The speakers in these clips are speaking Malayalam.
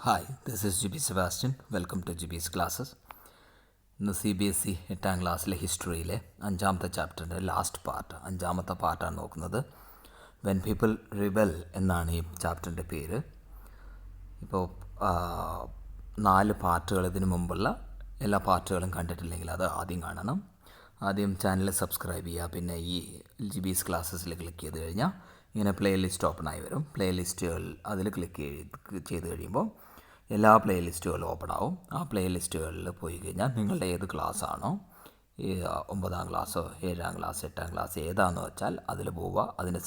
Hi, this is GB Sebastian. Welcome to GB's classes. ഇന്ന് CBSE 8ാം ക്ലാസ്സിലെ ഹിസ്റ്ററിയിലെ 5ാമത്തെ ചാപ്റ്ററിൻ്റെ ലാസ്റ്റ് പാർട്ട്, 5ാമത്തെ പാർട്ടാണ് നോക്കുന്നത്. വെൻ പീപ്പിൾ റിബൽ എന്നാണ് ഈ ചാപ്റ്ററിൻ്റെ പേര്. ഇപ്പോൾ 4 പാർട്ടുകൾ ഇതിനു മുമ്പുള്ള എല്ലാ പാർട്ടുകളും കണ്ടിട്ടില്ലെങ്കിൽ അത് ആദ്യം കാണണം. ആദ്യം ചാനൽ സബ്സ്ക്രൈബ് ചെയ്യുക. പിന്നെ ഈ GB's ക്ലാസ്സസിൽ ക്ലിക്ക് ചെയ്ത് കഴിഞ്ഞാൽ ഇങ്ങനെ പ്ലേലിസ്റ്റ് ഓപ്പൺ ആയി വരും. പ്ലേലിസ്റ്റുകൾ അതിൽ ക്ലിക്ക് ചെയ്ത് കഴിയുമ്പോൾ എല്ലാ പ്ലേലിസ്റ്റുകളും ഓപ്പൺ ആവും. ആ പ്ലേലിസ്റ്റുകളിൽ പോയി കഴിഞ്ഞാൽ നിങ്ങളുടെ ഏത് ക്ലാസ്സാണോ, 9ാം ക്ലാസ്സോ 7ാം ക്ലാസ് 8ാം ക്ലാസ് ഏതാണെന്ന് വെച്ചാൽ അതിൽ പോവുക. അതിൻ്റെ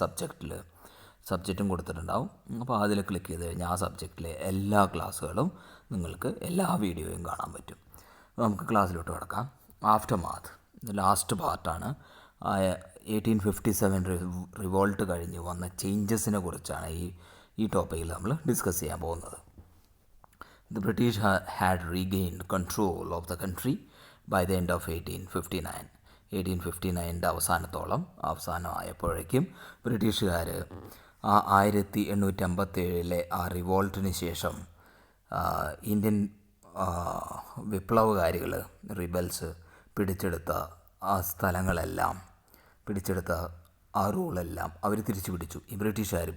സബ്ജക്റ്റും കൊടുത്തിട്ടുണ്ടാവും. അപ്പോൾ അതിൽ ക്ലിക്ക് ചെയ്ത് കഴിഞ്ഞാൽ ആ സബ്ജക്റ്റിലെ എല്ലാ ക്ലാസ്സുകളും നിങ്ങൾക്ക് എല്ലാ വീഡിയോയും കാണാൻ പറ്റും. നമുക്ക് ക്ലാസ്സിലോട്ട് കിടക്കാം. ആഫ്റ്റർ മാത്ത് ലാസ്റ്റ് പാർട്ടാണ്. 1857 റിവോൾട്ട് കഴിഞ്ഞ് വന്ന ചേഞ്ചസിനെ കുറിച്ചാണ് ഈ ടോപ്പിക്കിൽ നമ്മൾ ഡിസ്കസ് ചെയ്യാൻ പോകുന്നത്. The British had regained control of the country by the end of 1859. 1859 അവസാനമായപ്പോഴേക്കും ബ്രിട്ടീഷുകാർ 1857 ആ റിവോൾട്ടിന് ശേഷം ഇന്ത്യൻ വിപ്ലവകാരികൾ റിബൽസ് പിടിച്ചെടുത്ത ആ സ്ഥലങ്ങളെല്ലാം, പിടിച്ചെടുത്ത ആ റൂളെല്ലാം അവർ തിരിച്ചു പിടിച്ചു. ഈ ബ്രിട്ടീഷുകാർ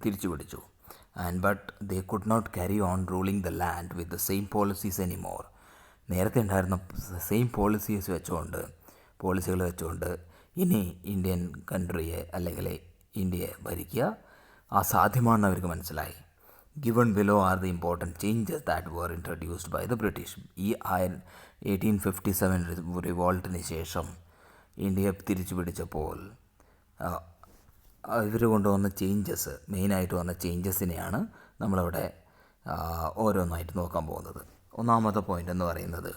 തിരിച്ചു പിടിച്ചു. But they could not carry on ruling the land with the same policies anymore. നേരത്തെ ഉണ്ടായിരുന്ന സെയിം പോളിസികൾ വെച്ചുകൊണ്ട് ഇനി ഇന്ത്യൻ കൺട്രിയെ അല്ലെങ്കിൽ ഇന്ത്യയെ ഭരിക്കുക അസാധ്യമാണെന്ന് അവർക്ക് മനസ്സിലായി. Given below are the important changes that were introduced by the British. ഈ 1857 റിവോൾട്ടിന് ശേഷം ഇന്ത്യയെ തിരിച്ചു പിടിച്ചപ്പോൾ ഇവർ കൊണ്ടുവന്ന ചേഞ്ചസ്, മെയിനായിട്ട് വന്ന ചേഞ്ചസിനെയാണ് നമ്മളവിടെ ഓരോന്നായിട്ട് നോക്കാൻ പോകുന്നത്. ഒന്നാമത്തെ പോയിൻ്റ് എന്ന് പറയുന്നത്,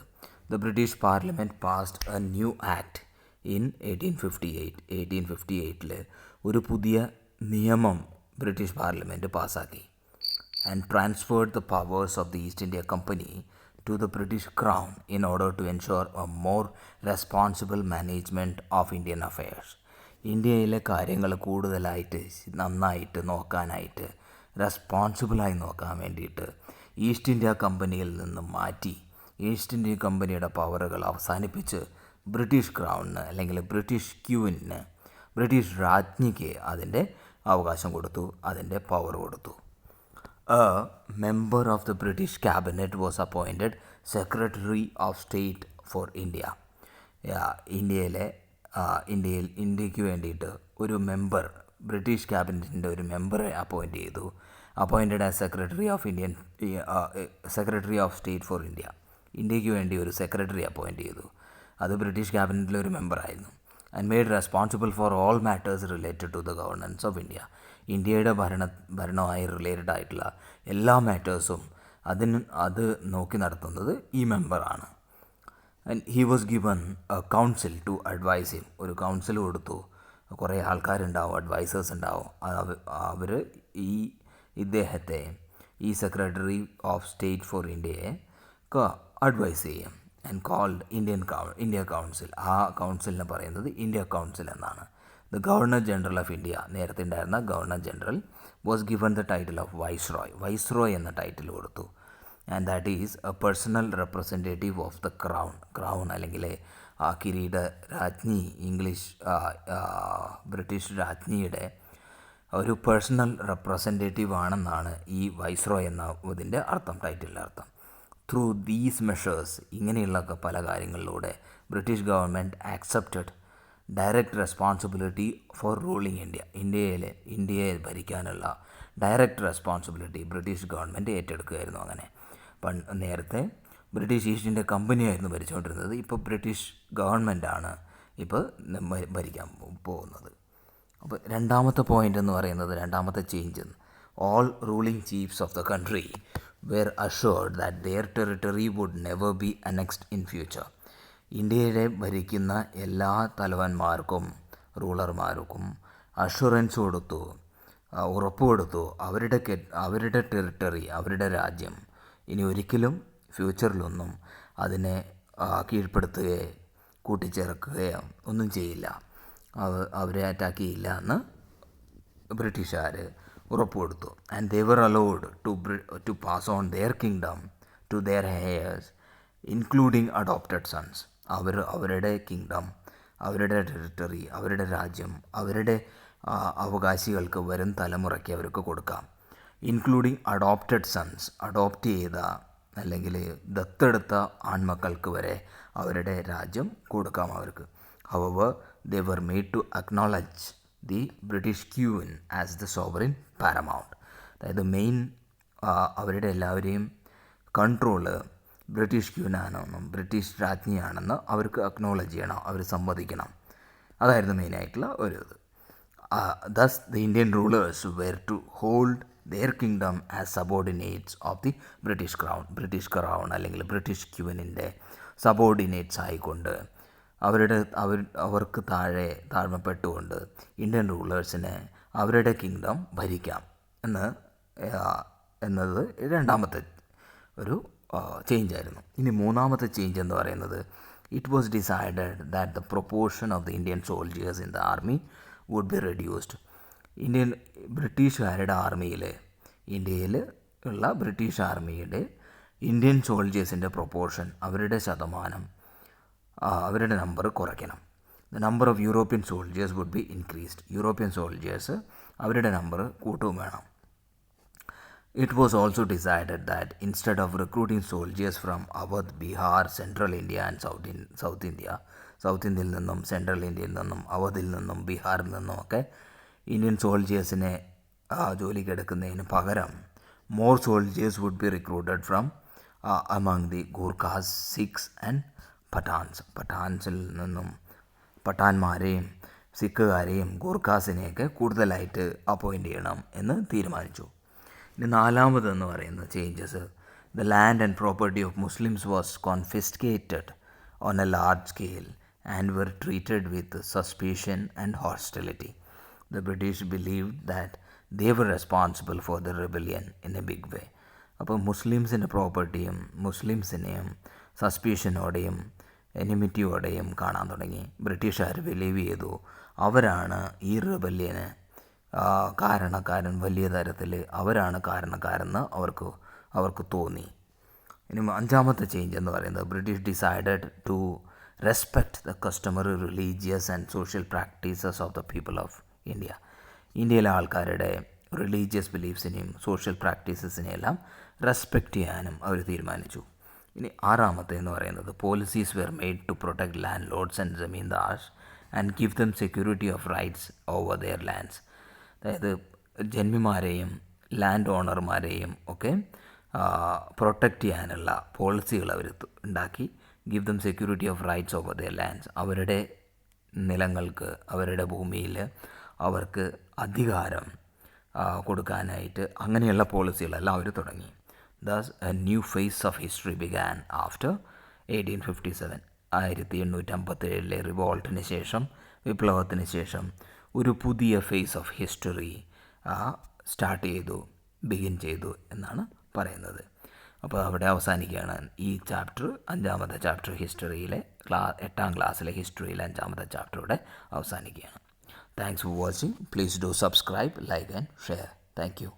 the British parliament passed a new act in 1858. 1858 ഒരു പുതിയ നിയമം ബ്രിട്ടീഷ് പാർലമെൻറ്റ് പാസ്സാക്കി. And transferred the powers of the East India Company to the British crown in order to ensure a more responsible management of Indian affairs. ഇന്ത്യയിലെ കാര്യങ്ങൾ കൂടുതലായിട്ട് നന്നായിട്ട് നോക്കാനായിട്ട്, റെസ്പോൺസിബിളായി നോക്കാൻ വേണ്ടിയിട്ട് ഈസ്റ്റ് ഇന്ത്യ കമ്പനിയിൽ നിന്നും മാറ്റി ഈസ്റ്റ് ഇന്ത്യ കമ്പനിയുടെ പവറുകൾ അവസാനിപ്പിച്ച് ബ്രിട്ടീഷ് ക്രൗണിന് അല്ലെങ്കിൽ ബ്രിട്ടീഷ് ക്യൂവിന്, ബ്രിട്ടീഷ് രാജ്ഞിക്ക് അതിൻ്റെ അവകാശം കൊടുത്തു, അതിൻ്റെ പവർ കൊടുത്തു. A member of the British cabinet was appointed secretary of state for India. ഇന്ത്യക്ക് വേണ്ടിയിട്ട് ഒരു മെമ്പർ, ബ്രിട്ടീഷ് ക്യാബിനറ്റിൻ്റെ ഒരു മെമ്പറെ appointed as secretary of state for India. ഇന്ത്യക്ക് വേണ്ടി ഒരു സെക്രട്ടറി അപ്പോയിൻറ്റ് ചെയ്തു. അത് ബ്രിട്ടീഷ് ക്യാബിനറ്റിലെ ഒരു മെമ്പറായിരുന്നു. And made responsible for all matters related to the governance of India. ഇന്ത്യയുടെ ഭരണവുമായി റിലേറ്റഡ് ആയിട്ടുള്ള എല്ലാ മാറ്റേഴ്സും അത് നോക്കി നടത്തുന്നത് ഈ മെമ്പറാണ്. And he was given a council to advise him. ഒരു കൗൺസിൽ കൊടുത്തു. കുറേ ആൾക്കാരുണ്ടാവും, അഡ്വൈസേഴ്സ് ഉണ്ടാവും. അവർ ഇദ്ദേഹത്തെ, ഈ സെക്രട്ടറി ഓഫ് സ്റ്റേറ്റ് ഫോർ ഇന്ത്യയെ അഡ്വൈസ് ചെയ്യും. And called India council. ആ കൗൺസിലിനെ പറയുന്നത് ഇന്ത്യ കൗൺസിൽ എന്നാണ്. The governor general of India, നേരത്തെ ഉണ്ടായിരുന്ന governor general, was given the title of viceroy എന്ന ടൈറ്റിൽ കൊടുത്തു. And that is a personal representative of the crown അല്ലെങ്കിൽ ആ കിരീട രാജ്ഞി, ബ്രിട്ടീഷ് രാജ്ഞിയുടെ ഒരു പേഴ്സണൽ റെപ്രസെൻറ്റേറ്റീവ് ആണെന്നാണ് ഈ വൈസ്രോയ് എന്ന ഇതിൻ്റെ അർത്ഥം, ടൈറ്റിലിൻ്റെ അർത്ഥം. ത്രൂ ദീസ് മെഷേഴ്സ്, ഇങ്ങനെയുള്ള പല കാര്യങ്ങളിലൂടെ British government accepted direct responsibility for ruling ഇന്ത്യയെ ഭരിക്കാനുള്ള ഡയറക്റ്റ് റെസ്പോൺസിബിലിറ്റി ബ്രിട്ടീഷ് ഗവൺമെൻറ് ഏറ്റെടുക്കുകയായിരുന്നു. അങ്ങനെ നേരത്തെ ബ്രിട്ടീഷ് ഈസ്റ്റ് ഇന്ത്യ കമ്പനിയായിരുന്നു ഭരിച്ചുകൊണ്ടിരുന്നത്. ഇപ്പോൾ ബ്രിട്ടീഷ് ഗവൺമെൻറ്റാണ് ഇപ്പോൾ ഭരിക്കാൻ പോകുന്നത്. അപ്പോൾ രണ്ടാമത്തെ പോയിൻ്റ് എന്ന് പറയുന്നത്, രണ്ടാമത്തെ change, all ruling chiefs of the country were assured that their territory would never be annexed in future. ഇന്ത്യയെ ഭരിക്കുന്ന എല്ലാ തലവന്മാർക്കും, റൂളർമാർക്കും അഷുറൻസ് കൊടുത്തു, ഉറപ്പ് കൊടുത്തു, അവരുടെ ടെറിട്ടറി, അവരുടെ രാജ്യം ഇനി ഒരിക്കലും ഫ്യൂച്ചറിലൊന്നും അതിനെ കീഴ്പ്പെടുത്തുകയോ കൂട്ടിച്ചേർക്കുകയോ ഒന്നും ചെയ്യില്ല, അവരെ അറ്റാക്ക് ചെയ്യില്ല എന്ന് ബ്രിട്ടീഷുകാർ ഉറപ്പുകൊടുത്തു. And they were allowed to pass on their kingdom to their heirs including adopted sons. അവരുടെ കിങ്ഡം, അവരുടെ ടെറിട്ടറി, അവരുടെ രാജ്യം, അവരുടെ അവകാശികൾക്ക് വരും തലമുറയ്ക്ക് അവർക്ക് കൊടുക്കാം. ഇൻക്ലൂഡിങ് അഡോപ്റ്റഡ് സൺസ്, അഡോപ്റ്റ് ചെയ്ത അല്ലെങ്കിൽ ദത്തെടുത്ത ആൺമക്കൾക്ക് വരെ അവരുടെ രാജ്യം കൊടുക്കാം അവർക്ക്. However they were made to acknowledge the British queen as the sovereign paramount. അതായത് മെയിൻ അവരുടെ എല്ലാവരെയും കൺട്രോള് ബ്രിട്ടീഷ് ക്യൂനാണെന്നും ബ്രിട്ടീഷ് രാജ്ഞിയാണെന്ന് അവർക്ക് അക്നോളജ് ചെയ്യണം, അവർ സമ്മതിക്കണം. അതായിരുന്നു മെയിനായിട്ടുള്ള ഒരു ഇത്. Thus the Indian rulers were to hold their kingdom as subordinates of the British crown അല്ലെങ്കിൽ ബ്രിട്ടീഷ് ക്യൂനിൻ്റെ സബോർഡിനേറ്റ്സ് ആയിക്കൊണ്ട് അവർക്ക് താഴ്മപ്പെട്ടുകൊണ്ട് ഇന്ത്യൻ റൂളേഴ്സിന് അവരുടെ കിങ്ഡം ഭരിക്കാം എന്നത് രണ്ടാമത്തെ ഒരു ചേഞ്ചായിരുന്നു. ഇനി മൂന്നാമത്തെ ചേഞ്ച് എന്ന് പറയുന്നത്, it was decided that the proportion of the Indian soldiers in the army would be reduced. ബ്രിട്ടീഷുകാരുടെ ആർമിയിൽ, ഇന്ത്യയിൽ ഉള്ള ബ്രിട്ടീഷ് ആർമിയുടെ ഇന്ത്യൻ സോൾജേഴ്സിൻ്റെ പ്രൊപ്പോർഷൻ, അവരുടെ ശതമാനം, അവരുടെ നമ്പർ കുറയ്ക്കണം. The number of European soldiers would be increased. European soldiers അവരുടെ നമ്പർ കൂട്ടുകയും വേണം. It was also decided that instead of recruiting soldiers from Awadh, Bihar, Central India and South India, south ഇന്ത്യയിൽ നിന്നും സെൻട്രൽ ഇന്ത്യയിൽ നിന്നും അവധിൽ നിന്നും ബീഹാറിൽ നിന്നും ഒക്കെ ഇന്ത്യൻ സോൾജേഴ്സിനെ ജോലിക്കെടുക്കുന്നതിന് പകരം more soldiers would be recruited from among the Gurkhas, Sikhs and Pathans. പഠാൻസിൽ നിന്നും പഠാന്മാരെയും സിഖുകാരെയും ഗൂർഖാസിനെയൊക്കെ കൂടുതലായിട്ട് അപ്പോയിൻ്റ് ചെയ്യണം എന്ന് തീരുമാനിച്ചു. ഇനി നാലാമതെന്ന് പറയുന്ന changes, the land and property of Muslims was കോൺഫിസ്കേറ്റഡ് on A large scale and were treated with suspicion and hostility. The British believed that they were responsible for the rebellion in a big way. അപ്പോൾ മുസ്ലിംസിൻ്റെ പ്രോപ്പർട്ടിയും മുസ്ലിംസിനെയും സസ്പീഷനോടെയും എനിമിറ്റിയോടെയും കാണാൻ തുടങ്ങി. ബ്രിട്ടീഷുകാർ ബിലീവ് ചെയ്തു അവരാണ് ഈ റിബല്യന് കാരണക്കാരൻ, വലിയ തരത്തിൽ അവരാണ് കാരണക്കാരെന്ന് അവർക്ക് തോന്നി. ഇനി അഞ്ചാമത്തെ ചേഞ്ച് എന്ന് പറയുന്നത്, British decided to respect the customary religious and social practices of the people of India. ഇന്ത്യയിലെ ആൾക്കാരുടെ റിലീജിയസ് ബിലീഫ്സിനെയും സോഷ്യൽ പ്രാക്ടീസസിനെയും എല്ലാം റെസ്പെക്റ്റ് ചെയ്യാനും അവർ തീരുമാനിച്ചു. ഇനി ആറാമത്തെ എന്ന് പറയുന്നത്, policies were made to protect landlords and zamindars and give them security of rights over their lands. അതായത് ജന്മിമാരെയും ലാൻഡ് ഓണർമാരെയും ഒക്കെ പ്രൊട്ടക്റ്റ് ചെയ്യാനുള്ള പോളിസികൾ അവർ ഉണ്ടാക്കി. Give them security of rights over their lands, അവരുടെ നിലങ്ങൾക്ക്, അവരുടെ ഭൂമിയിൽ അവർക്ക് അധികാരം കൊടുക്കാനായിട്ട് അങ്ങനെയുള്ള പോളിസികളെല്ലാം അവർ തുടങ്ങി. Thus a new phase of history began after 1857. 1857 റിവോൾട്ടിന് ശേഷം, വിപ്ലവത്തിന് ശേഷം ഒരു പുതിയ ഫേസ് ഓഫ് ഹിസ്റ്ററി ബിഗിൻ ചെയ്തു എന്നാണ് പറയുന്നത്. അപ്പോൾ അവിടെ അവസാനിക്കുകയാണ് ഈ ചാപ്റ്റർ. അഞ്ചാമത്തെ ചാപ്റ്റർ ഹിസ്റ്ററിയിലെ 8ാം ക്ലാസ്സിലെ ഹിസ്റ്ററിയിലെ 5ാമത്തെ ചാപ്റ്റർ ഇവിടെ അവസാനിക്കുകയാണ്. Thanks for watching. Please do subscribe, like and share. Thank you.